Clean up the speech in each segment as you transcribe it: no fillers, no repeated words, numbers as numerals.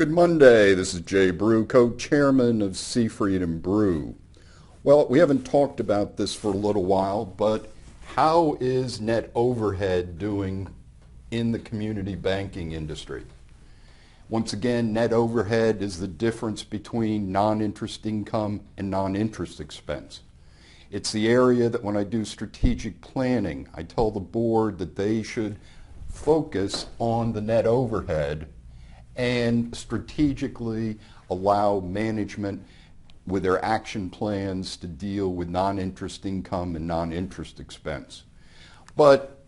Good Monday. This is Jay Brew, co-chairman of Seafried and Brew. Well, we haven't talked about this for a little while, but how is net overhead doing in the community banking industry? Once again, net overhead is the difference between non-interest income and non-interest expense. It's the area that when I do strategic planning, I tell the board that they should focus on the net overhead and strategically allow management with their action plans to deal with non-interest income and non-interest expense. But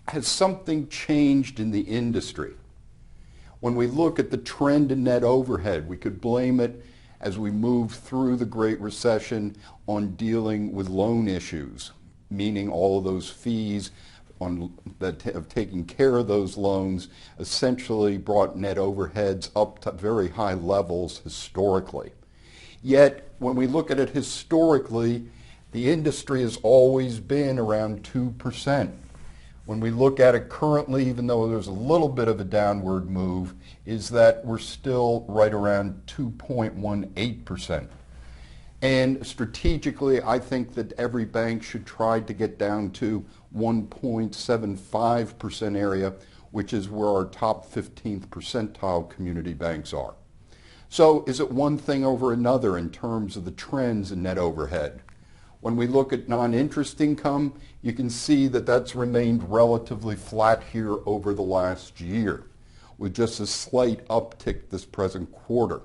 has something changed in the industry? When we look at the trend in net overhead, we could blame it as we move through the Great Recession on dealing with loan issues, meaning all of those fees of taking care of those loans essentially brought net overheads up to very high levels historically. Yet, when we look at it historically, the industry has always been around 2%. When we look at it currently, even though there's a little bit of a downward move, is that we're still right around 2.18%. And strategically, I think that every bank should try to get down to 1.75% area, which is where our top 15th percentile community banks are. So is it one thing over another in terms of the trends in net overhead? When we look at non-interest income, you can see that that's remained relatively flat here over the last year, with just a slight uptick this present quarter.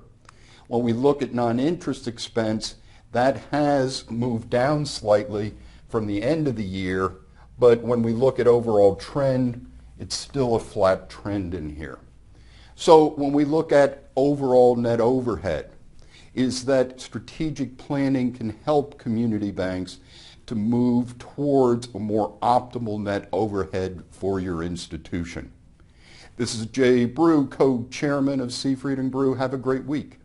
When we look at non-interest expense, that has moved down slightly from the end of the year, but when we look at overall trend, it's still a flat trend in here. So when we look at overall net overhead, is that strategic planning can help community banks to move towards a more optimal net overhead for your institution. This is Jay Brew, co-chairman of Seafried and Brew. Have a great week.